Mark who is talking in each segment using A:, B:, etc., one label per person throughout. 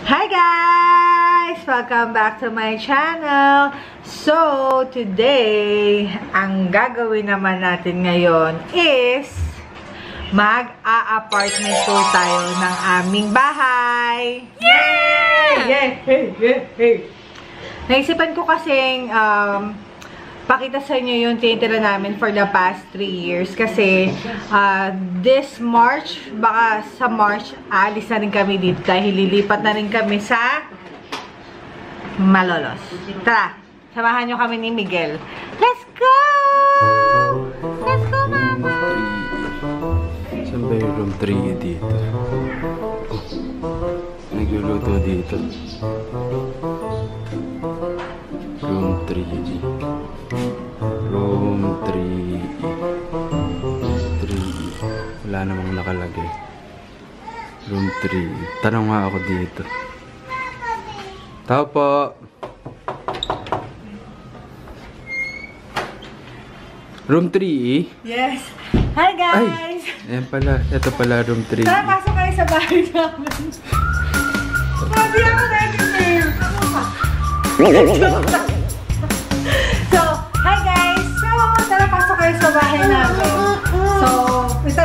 A: Hi guys! Welcome back to my channel. So, today, ang gagawin naman natin ngayon is mag-a-apartment tour tayo ng aming bahay. Yay! Yay! Hey! Hey! Hey! Naisipan ko kasing pakita sa inyo yung tinitira namin for the past 3 years. Kasi, this March, baka sa March, aalis na rin kami dito dahil lilipat na rin kami sa Malolos. Tara, samahan nyo kami ni Miguel. Let's go! Let's go, Mama!
B: Saan ba yung room 3 dito? Nagluluto dito. Room 3D. Room 3E. 3E. Wala namang nakalagay. Room 3E. Tanong nga ako dito. Tao po! Room 3E?
A: Yes! Hi guys!
B: Ay! Ayan pala. Ito pala room 3E.
A: Tara, pasok kayo sa bahay namin. Sabi ako na yung So, hi guys! So, tara, pasok kayo sa bahay namin. So,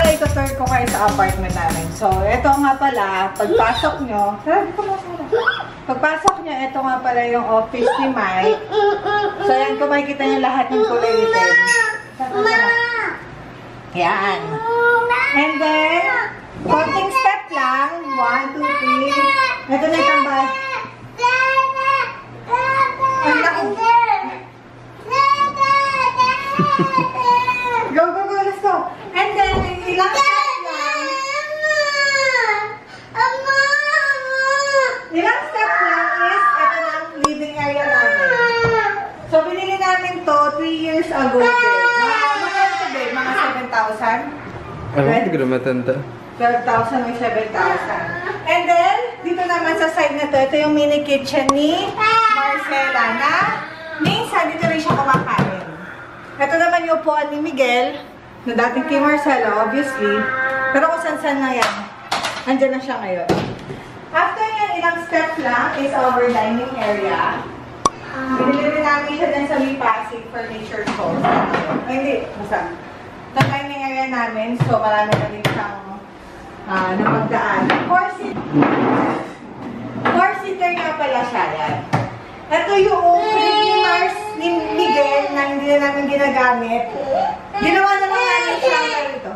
A: ito-tour ko kayo sa apartment namin. So, ito nga pala, pagpasok nyo, tara, di ko masara. Pagpasok nyo, ito nga pala yung office ni Mike. So, yan, kung makikita nyo lahat ng kulay itim. Yan. And then, konting step lang. 1, 2, 3. Ito na yung tambay. Ang laki. Go, go, go. Let's go. And then, ilang step lang. Ilang step lang is, ito na ang living area namin. So, binili namin to 3 years ago. Mga 7,000.
B: Hindi ko na matanda.
A: 12,000 or 7,000. And then, dito naman sa side na to, ito yung mini kitchen ni Marcela na minsan dito rin siya kumakain. Ito naman yung upuan ni Miguel, na dating kay Marcela, obviously. Pero kung saan-saan na yan, andyan na siya ngayon. After yan, ilang steps lang is our dining area. Binili rin namin siya din sa Pasig Furniture Store. Ay, hindi. Basta. Sa dining area namin, so marami na rin siyang napagdaan. Four-seater nga pala siya yan. Ito yung fridge ni Miguel na hindi na namin ginagamit. Ginawa na lang namin siyang ito.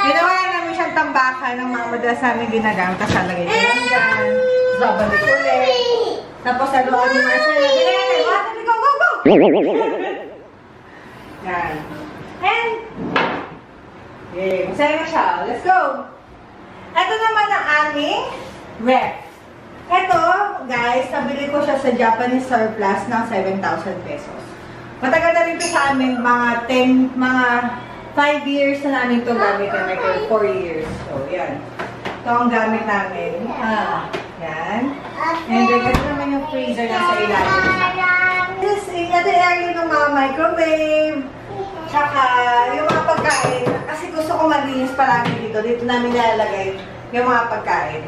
A: Ginawa na namin siyang tambakan ng mga madalas namin ginagamit. Tapos alagay ko lang dyan. Babalik ulit. Tapos naluan ni Marcela. Go, go, go! Yan. And, okay, masaya na siya. Let's go! Ito naman ang aming ref. Ito, guys, nabili ko siya sa Japanese surplus ng 7,000 pesos. Matagal na rin ito sa amin, mga 5 years na namin ito gamit. Like 4 years. So, yan. Ito ang gamit namin. Yan. And then, ito naman yung freezer na sa ilalim. This is the area ng mga microwave. Tsaka, yung mga pagkain. Kasi gusto ko malinis palagi dito. Dito namin nilalagay yung mga pagkain.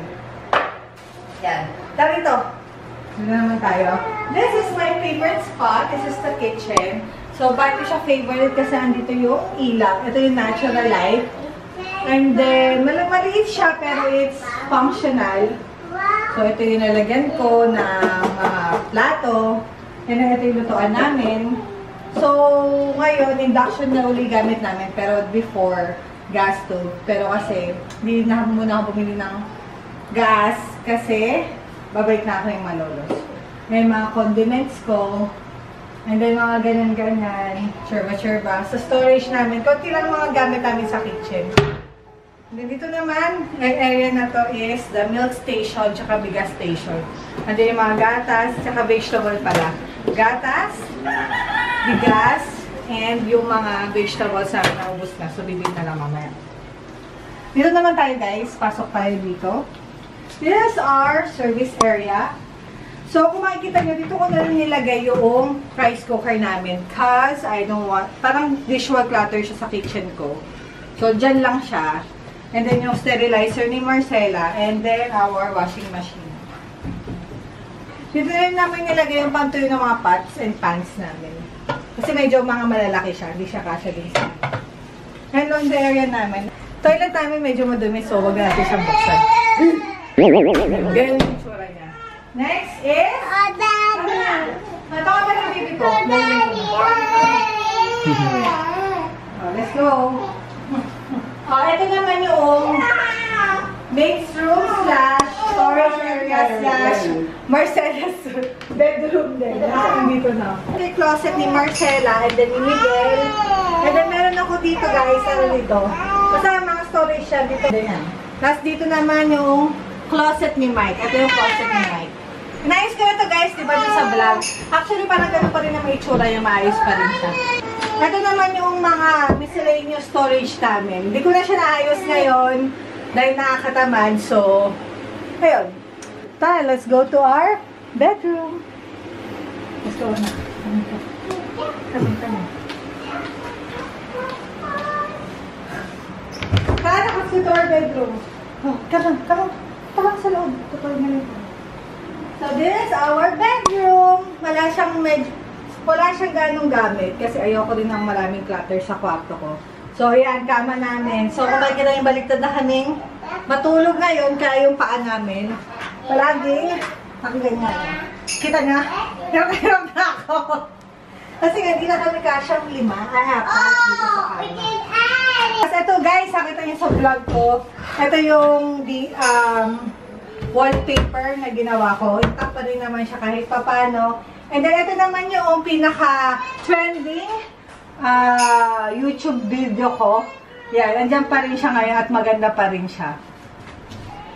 A: Yan. Dito. Dito naman tayo. This is my favorite spot. This is the kitchen. So, bakit siya favorite? Kasi andito yung ilaw. Ito yung natural light. And then, maliit siya pero it's functional. So, ito yung nalagyan ko ng plato. And then, ito yung lutuan namin. So, ngayon, induction na uli gamit namin. Pero before, gas stove. Pero kasi, hindi na muna ako bumili ng gas. Kasi, babalik na ako yung Malolos. May mga condiments ko. And then, mga ganyan-ganyan. Churba-churba. Sa storage namin, konti lang mga gamit namin sa kitchen. And then, dito naman, ang area na to is the milk station tsaka bigas station. Andyan yung mga gatas tsaka vegetable pala. Gatas, bigas, and yung mga vegetables na naubos na. So, bibig na lang mamaya. Dito naman tayo, guys. Pasok tayo dito. This is our service area. So, kung makikita nyo, dito ko na rin nilagay yung rice cooker namin. Cause I don't want, parang visual clutter siya sa kitchen ko. So, dyan lang siya. And then yung sterilizer ni Marcela. And then our washing machine. Dito rin namin nilagay yung pantuyo ng mga pots and pans namin. Kasi medyo mga malalaki siya. Hindi siya kasya din sa amin. And laundry area namin. Toilet namin medyo madumi, so wag natin siyang buksan. Ganyan yung tsura niya. Next is... Ito ka ba ng baby ko? Let's go. Ito naman yung maid's room slash storage area slash Marcela's bedroom din. Dito na. Yung closet ni Marcela and then ni Miguel. And then meron ako dito guys, ano dito? Basta mga storage siya dito. Tapos dito naman yung closet ni Mike. Ito yung closet ni Mike. Inayos ko na to guys, diba dito sa vlog? Actually parang ganun pa rin na may itsura yung maayos pa rin siya. Ito naman yung mga miscellaneous storage namin. Hindi ko na siya naayos ngayon dahil nakakatamad. So, ayun. Tara, let's go to our bedroom. Let's go na. Tara, let's go to our bedroom. Oh, Tara sa loob. Tutor na rin. So, this is our bedroom. Wala siyang ganong gamit kasi ayoko rin ng maraming clutter sa kwarto ko. So, ayan, kama namin. So, kung makikita yung baliktad na kaming matulog ngayon, kaya yung paa namin, palaging nakaganyan. Kita nga, hirap na ako. Kasi hindi na kami kasyang 5, 4 dito sa kama. Kasi ito guys, nakita niyo sa vlog ko, ito yung wallpaper na ginawa ko. Intact pa rin naman siya kahit papano. And then, ito naman yung pinaka-trending YouTube video ko. Yan, andyan pa rin siya ngayon at maganda pa rin siya.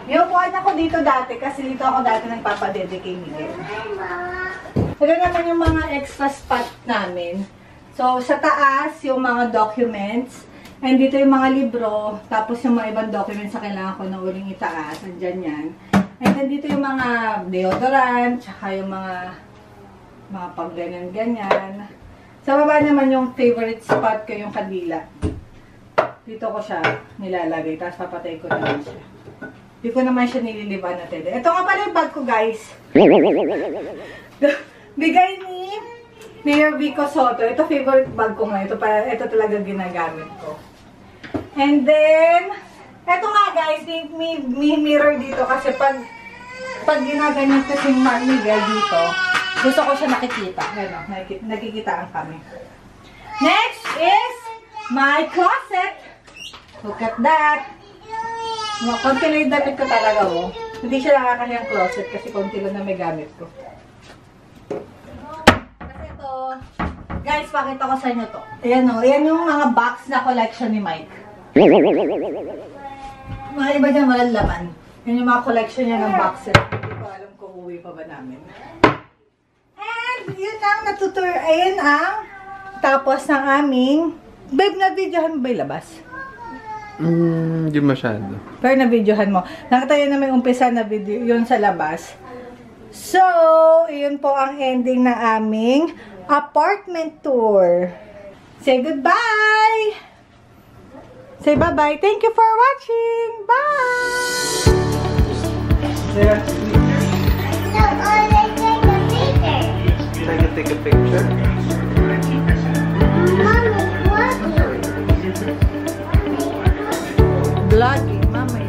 A: Iupuan ako dito dati kasi dito ako dati nagpapadede kay Miguel. Ito naman yung mga extra spot namin. So, sa taas, yung mga documents. And dito yung mga libro. Tapos yung mga ibang documents na kailangan ko na uling itaas. Andyan yan. And then dito yung mga deodorant, tsaka yung mga pag-ganyan-ganyan. Sa baba naman yung favorite spot ko, yung kadila. Dito ko siya nilalagay, tapos papatay ko naman siya. Hindi ko naman siya nililiban na tede. Ito nga pala yung bag ko, guys. Bigay ni Mayor Vico Soto. Ito favorite bag ko nga. Ito talaga ginagamit ko. And then, ito nga guys, may mirror dito kasi pag ginaganyan ko si Mark Miguel dito, gusto ko siya nakikita. Ano, nakikitaan kami. Next is my closet. Look at that. Konti lang yung damit ko talaga, oh. Hindi siya nakakahiyang closet kasi konti lang na may gamit ko. Kasi ito, guys, pakita ko sa inyo to. Ayan o, ayan yung mga box na collection ni Mike. Mga iba dyan, walang laman. Yan yung mga collection niya ng boxes. Hindi ko alam kung uwi pa ba namin. And, yun ang natutur. Ayan ang tapos ng aming... Babe, na-videohan mo ba yung labas?
B: Hindi masyado.
A: Pero na-videohan mo. Nakita yun na may umpisa na video yun sa labas. So, yun po ang ending ng aming apartment tour. Say goodbye! Say bye-bye. Thank you for watching. Bye!
B: Take a picture.
A: Vlogging, mama.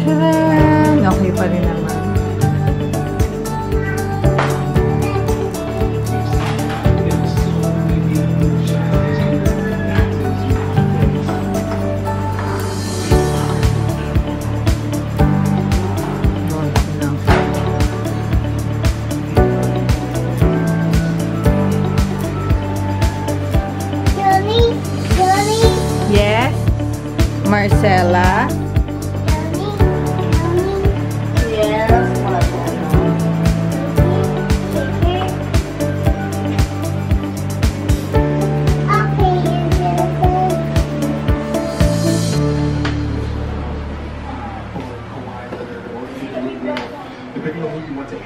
A: Tadaan! Okay pa rin naman. Yes, Marcella. Yes, Marcella.
C: Depending on who you want to